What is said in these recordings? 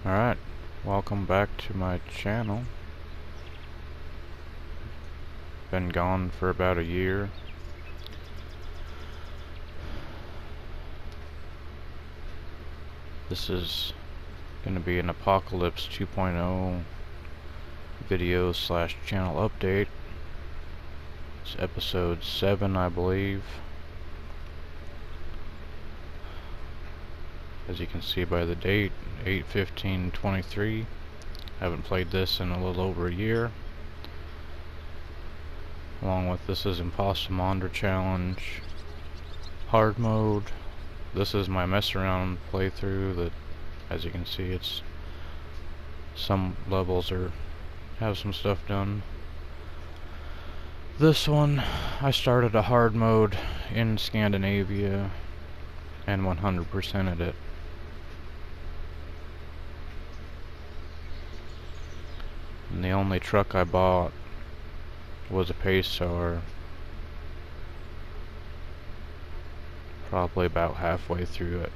Alright, welcome back to my channel. Been gone for about a year. This is gonna be an Apocalypse 2.0 video slash channel update. It's episode 7, I believe. As you can see by the date, 8/15/23. Haven't played this in a little over a year. Along with this is Impossible Challenge, hard mode. This is my mess around playthrough that, as you can see, it's some levels have some stuff done. This one, I started a hard mode in Scandinavia and 100%ed it. And the only truck I bought was a Pacer, probably about halfway through it.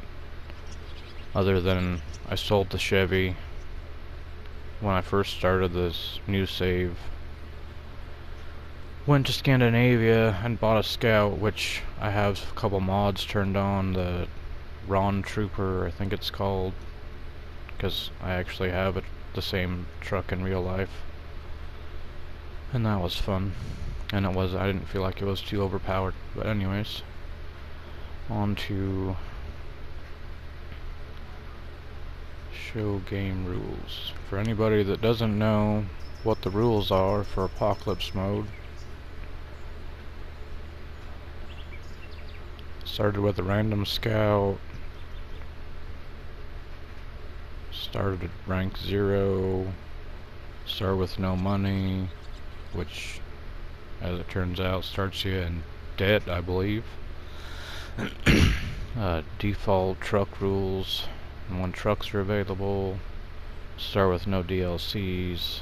Other than I sold the Chevy when I first started this new save. Went to Scandinavia and bought a Scout, which I have a couple mods turned on, the Ron Trooper, I think it's called, because I actually have the same truck in real life. And that was fun. And I didn't feel like it was too overpowered. But anyways, on to show game rules. For anybody that doesn't know what the rules are for Apocalypse mode, started with a random Scout, started at rank 0, start with no money, which, as it turns out, starts you in debt, I believe. Default truck rules, and when trucks are available, start with no DLCs,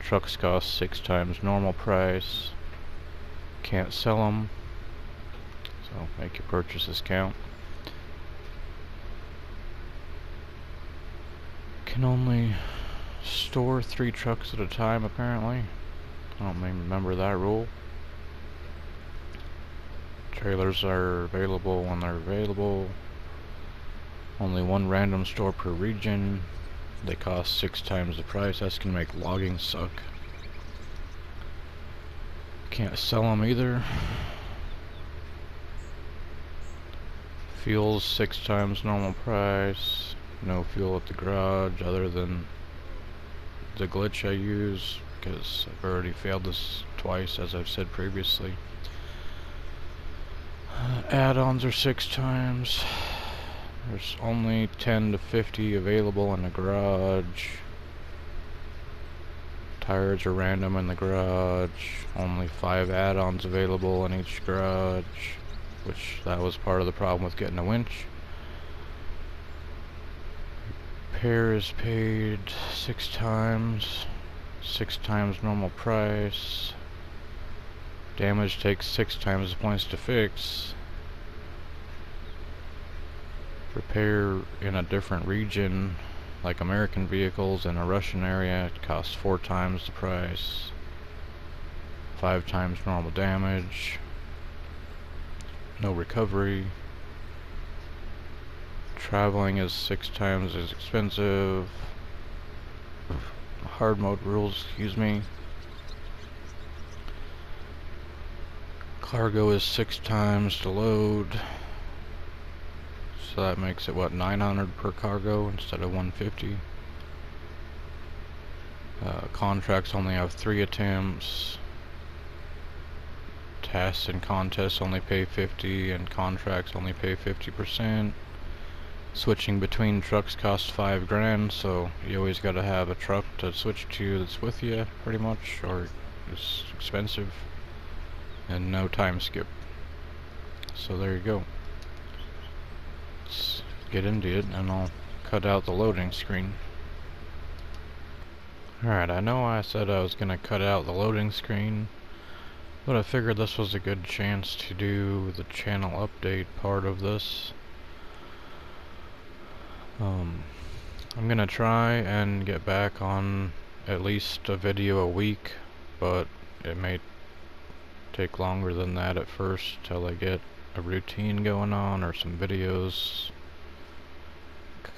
trucks cost 6 times normal price, can't sell them, so make your purchases count. Can only store 3 trucks at a time, apparently. I don't remember that rule. Trailers are available when they're available. Only 1 random store per region. They cost 6 times the price. That's gonna make logging suck. Can't sell them either. Fuel's 6 times normal price. No fuel at the garage other than the glitch I use, because I've already failed this twice, as I've said previously. Add-ons are 6 times. There's only 10 to 50 available in the garage. Tires are random in the garage. Only 5 add-ons available in each garage, which that was part of the problem with getting a winch. Repair is paid 6 times. 6 times normal price. Damage takes 6 times the points to fix. Repair in a different region, like American vehicles in a Russian area, it costs 4 times the price. 5 times normal damage. No recovery. Traveling is 6 times as expensive. Hard mode rules, excuse me. Cargo is 6 times to load. So that makes it, what, 900 per cargo instead of 150. Contracts only have 3 attempts. Tasks and contests only pay 50, and contracts only pay 50%. Switching between trucks costs 5 grand, so you always gotta have a truck to switch to that's with you, pretty much, or it's expensive. And no time skip. So there you go. Let's get into it, and I'll cut out the loading screen. Alright, I know I said I was gonna cut out the loading screen, but I figured this was a good chance to do the channel update part of this. I'm gonna try and get back on at least a video a week, but it may take longer than that at first till I get a routine going on or some videos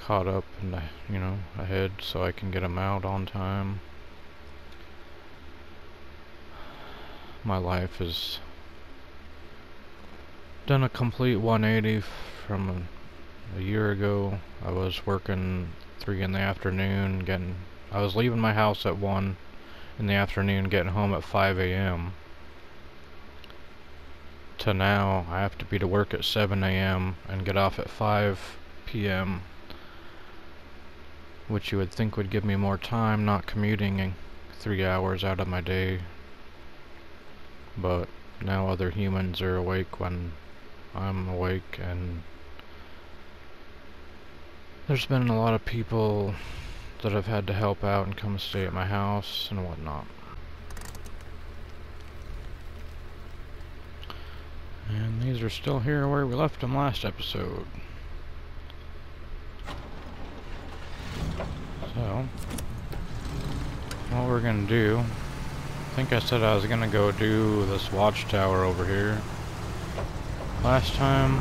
caught up and ahead so I can get them out on time. My life has done a complete 180 from a year ago. I was working 3 in the afternoon, I was leaving my house at 1 in the afternoon, getting home at 5 a.m. to now I have to be to work at 7 a.m. and get off at 5 p.m. which you would think would give me more time, not commuting 3 hours out of my day. But now other humans are awake when I'm awake, and there's been a lot of people that have had to help out and come stay at my house and whatnot. And these are still here where we left them last episode. So, what we're gonna do, I think I said I was gonna go do this watchtower over here last time.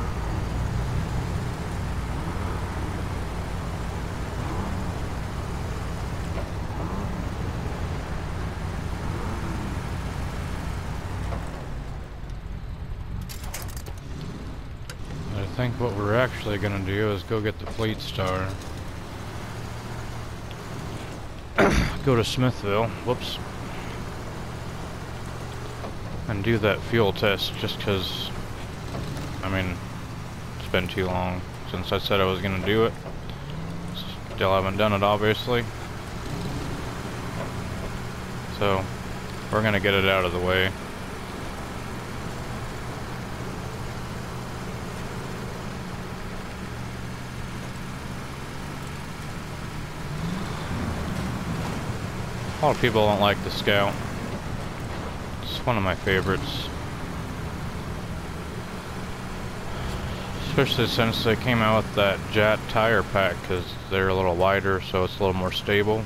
I think what we're actually gonna do is go get the Fleet Star. Go to Smithville, whoops, and do that fuel test just because, I mean, it's been too long since I said I was gonna do it. Still haven't done it, obviously. So, we're gonna get it out of the way. A lot of people don't like the Scout. It's one of my favorites. Especially since they came out with that Jet tire pack, because they're a little wider, so it's a little more stable.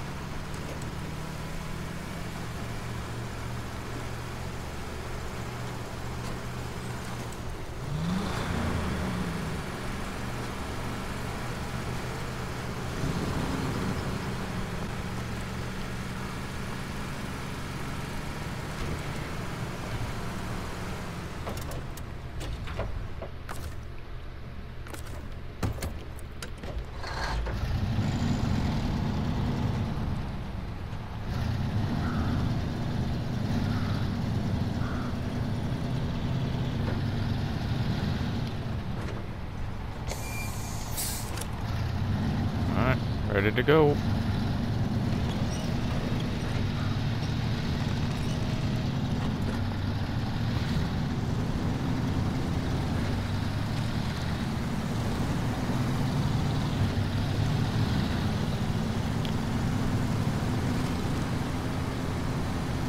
Ready to go.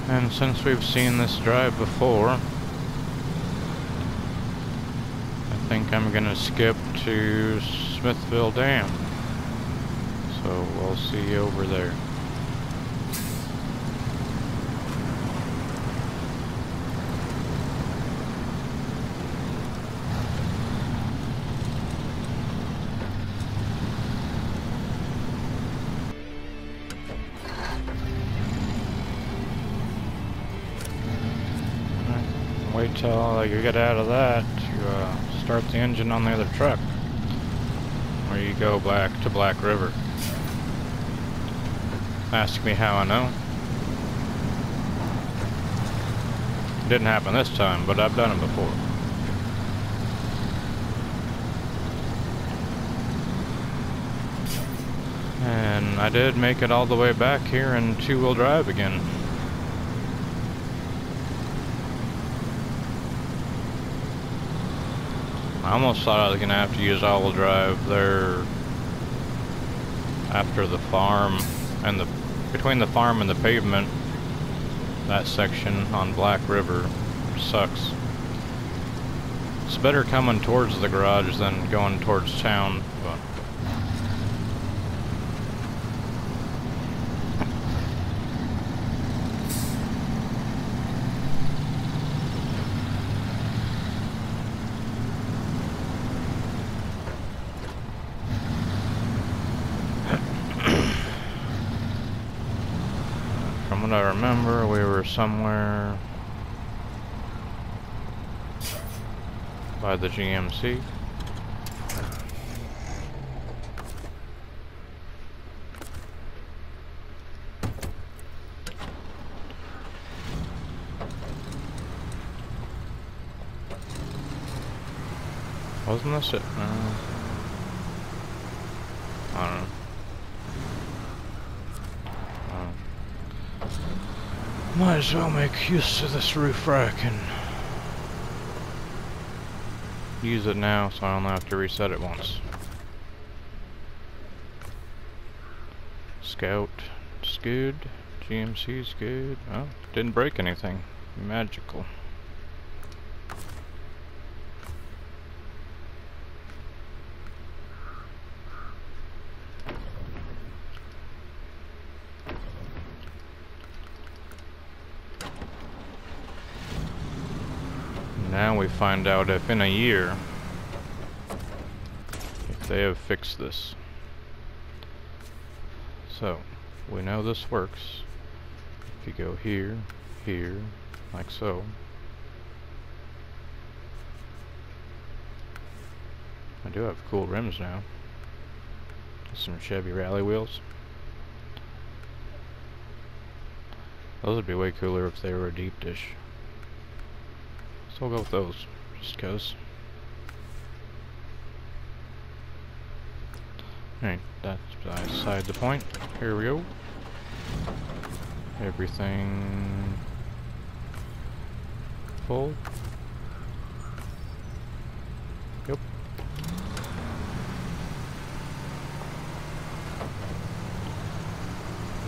And since we've seen this drive before, I think I'm gonna skip to Smithville Dam. So we'll see you over there. Wait till you get out of that to start the engine on the other truck, where you go back to Black River. Ask me how I know. Didn't happen this time, but I've done it before. And I did make it all the way back here in two-wheel drive again. I almost thought I was gonna have to use all-wheel drive there after the farm and between the farm and the pavement. That section on Black River sucks. It's better coming towards the garage than going towards town, but what I remember, we were somewhere by the GMC. Wasn't this it? I don't know. Might as well make use of this roof rack and use it now so I don't have to reset it once. Scout, it's good. GMC's good. Oh, didn't break anything. Magical. Now we find out if in a year, if they have fixed this. So, we know this works. If you go here, here, like so. I do have cool rims now. Some Chevy rally wheels. Those would be way cooler if they were a deep dish. So we'll go with those, just cause. Alright, that's beside the point. Here we go. Everything full. Yep.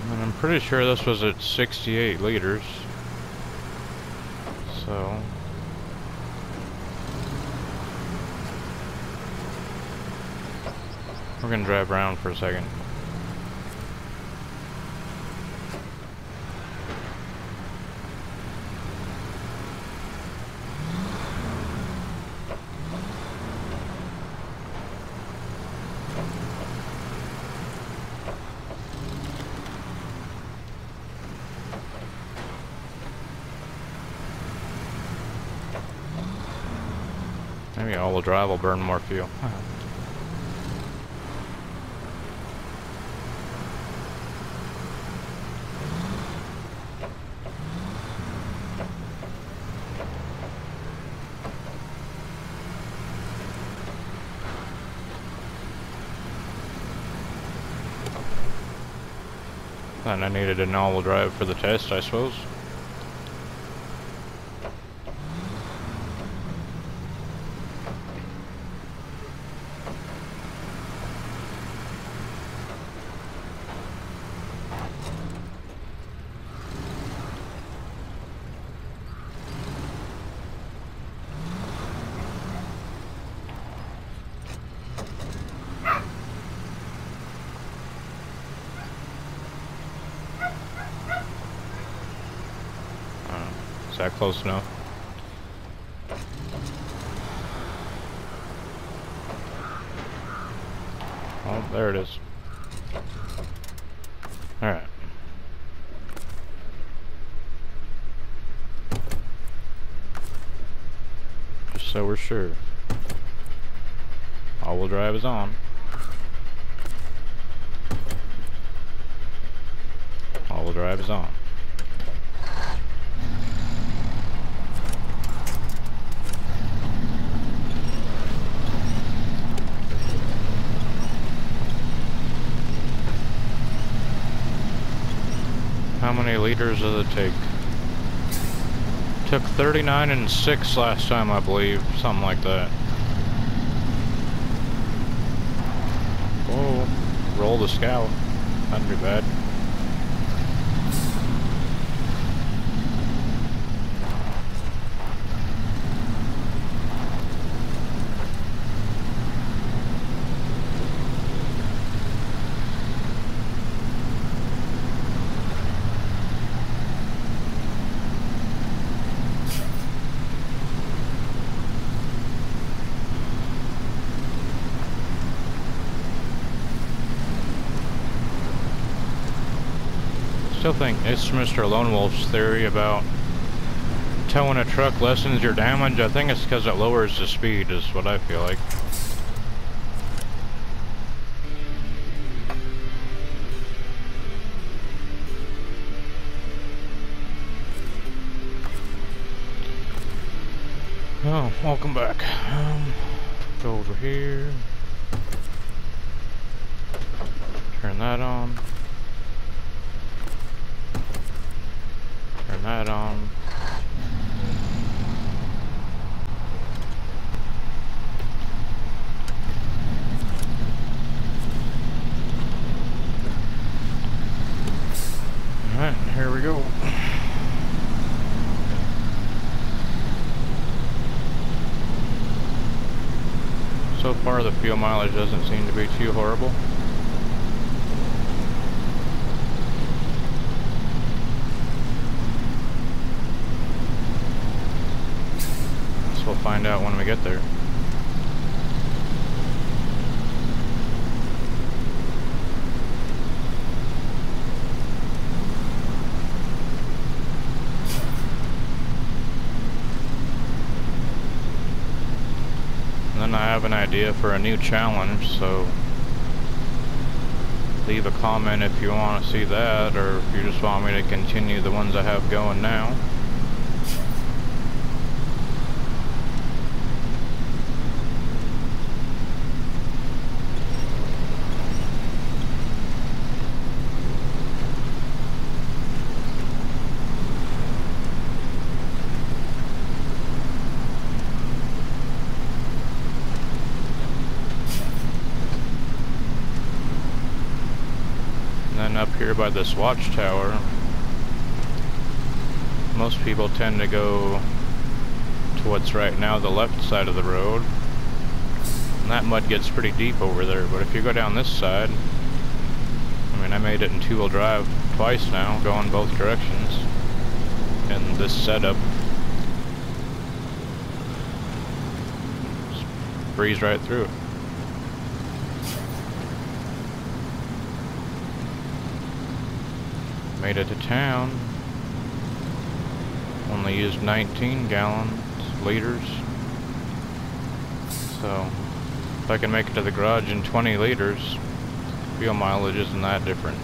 And I'm pretty sure this was at 68 liters. So we're gonna drive around for a second. Maybe all-wheel drive will burn more fuel. And I needed an all-wheel drive for the test, I suppose. Is that close enough? Oh, there it is. Alright. Just so we're sure. All-wheel drive is on. All-wheel drive is on. How many liters does it take? Took 39 and 6 last time, I believe. Something like that. Whoa. Roll the Scout. That'd be bad. still think it's Mr. Lone Wolf's theory about towing a truck lessens your damage. I think it's because it lowers the speed, is what I feel like. Oh, welcome back. Go over here. Turn that on. Turn that on. Alright, here we go. So far the fuel mileage doesn't seem to be too horrible. So we'll find out when we get there. I have an idea for a new challenge, so leave a comment if you want to see that, or if you just want me to continue the ones I have going now. Up here by this watchtower, most people tend to go to what's right now the left side of the road, and that mud gets pretty deep over there. But if you go down this side, I mean, I made it in two-wheel drive twice now, going both directions in this setup. Just breeze right through it. Made it to town. Only used 19 liters. So if I can make it to the garage in 20 liters, fuel mileage isn't that different.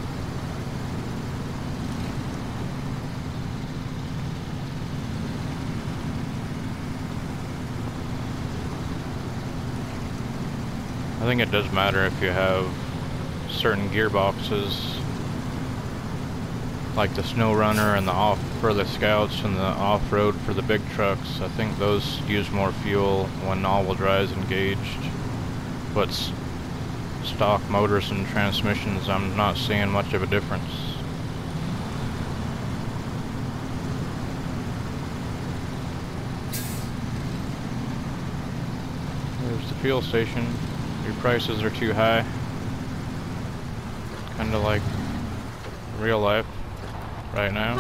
I think it does matter if you have certain gearboxes, like the Snow Runner and the off for the Scouts and the off-road for the big trucks. I think those use more fuel when all-wheel drive is engaged. But stock motors and transmissions, I'm not seeing much of a difference. There's the fuel station. Your prices are too high. Kinda like real life right now.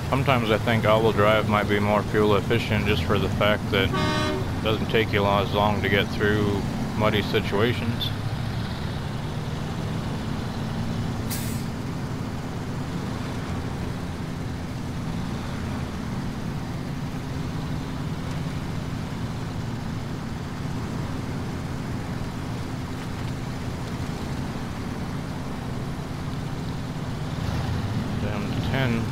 Sometimes I think all-wheel drive might be more fuel efficient just for the fact that it doesn't take you as long to get through muddy situations. Down to 10.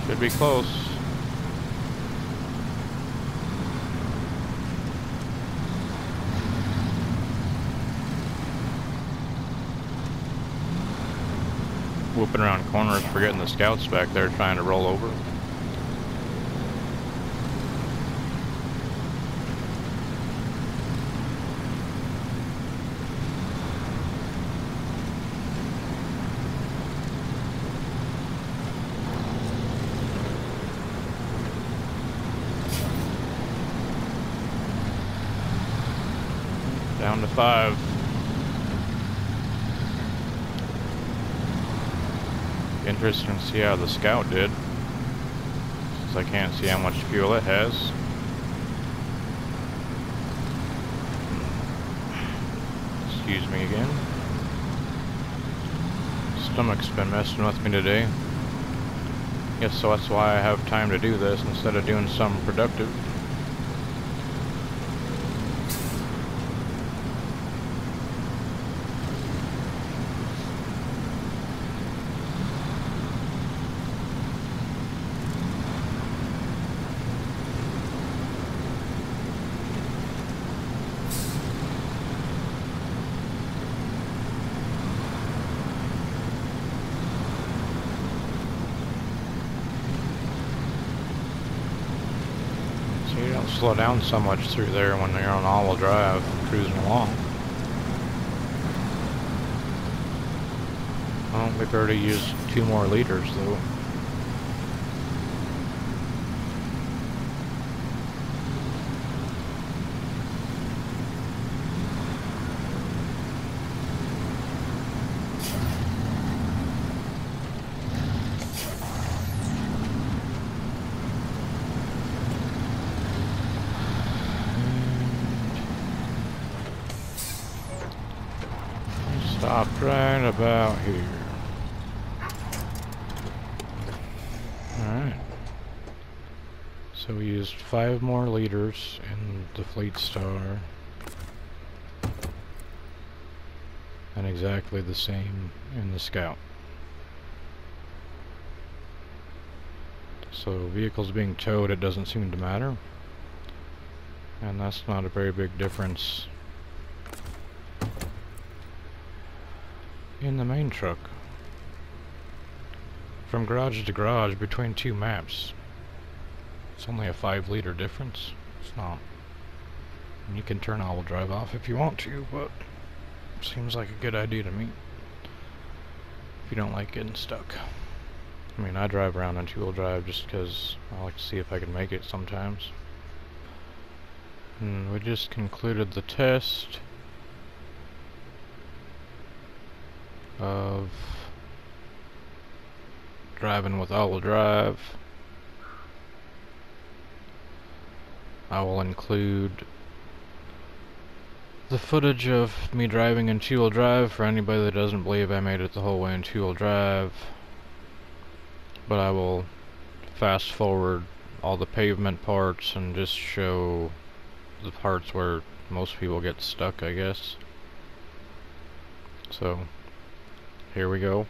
Should be close. Whooping around corners, forgetting the Scouts back there trying to roll over. 5. Interesting to see how the Scout did, since I can't see how much fuel it has. Excuse me again. Stomach's been messing with me today. Guess so that's why I have time to do this instead of doing something productive. You don't slow down so much through there when you're on all-wheel drive, cruising along. Well, we've already used 2 more liters though. Stop right about here. Alright. So we used 5 more liters in the Fleet Star. And exactly the same in the Scout. So vehicles being towed, it doesn't seem to matter. And that's not a very big difference in the main truck. From garage to garage between 2 maps, it's only a 5-liter difference. It's not. And you can turn all-wheel drive off if you want to, but it seems like a good idea to me if you don't like getting stuck. I mean, I drive around on 2-wheel drive just because I like to see if I can make it sometimes. And we just concluded the test of driving with all-wheel drive. I will include the footage of me driving in 2-wheel drive for anybody that doesn't believe I made it the whole way in 2-wheel drive, but I will fast forward all the pavement parts and just show the parts where most people get stuck, I guess. So here we go.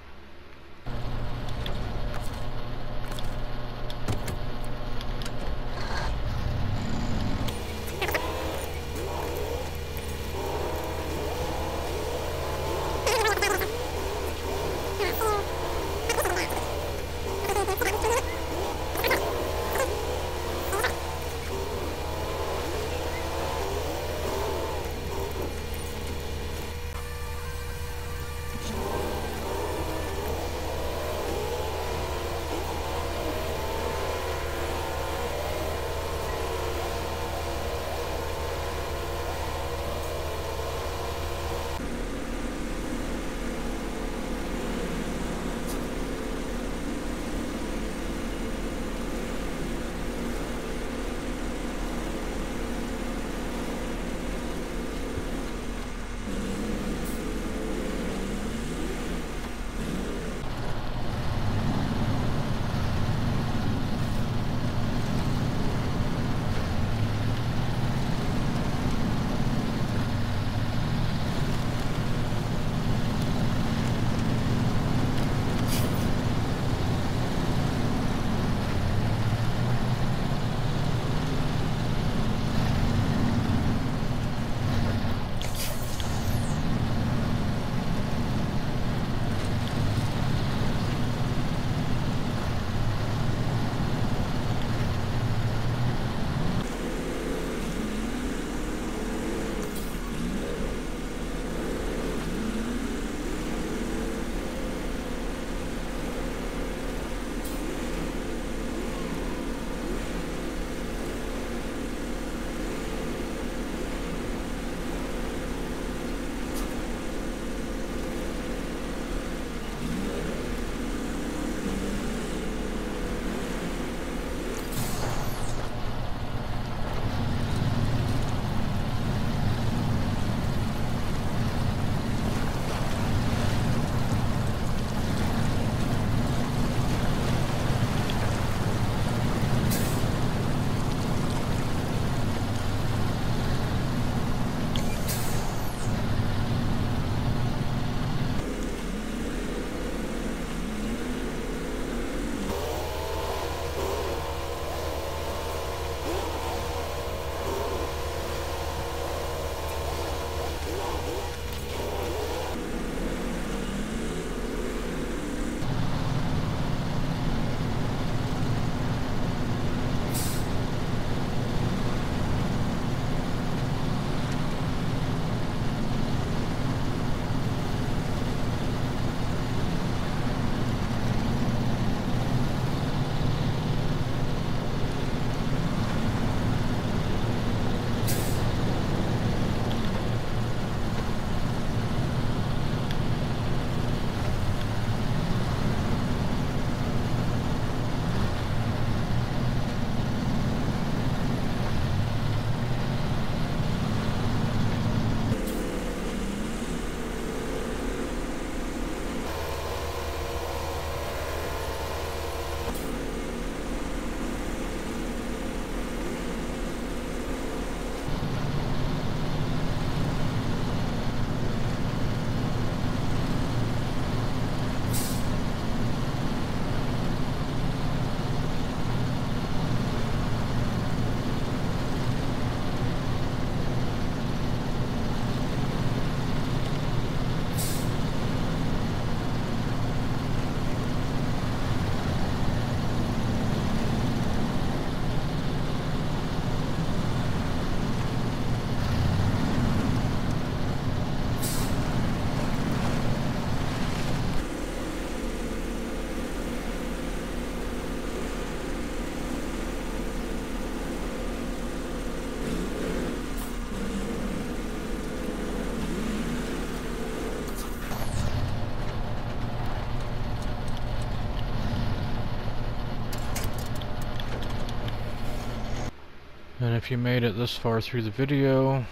And if you made it this far through the video,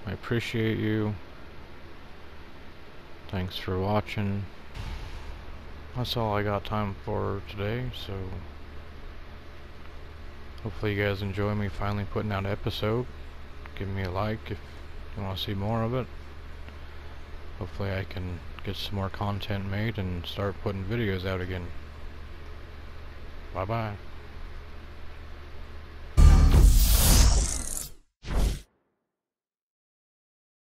I appreciate you. Thanks for watching. That's all I got time for today, so hopefully you guys enjoy me finally putting out an episode. Give me a like if you want to see more of it. Hopefully I can get some more content made and start putting videos out again. Bye bye.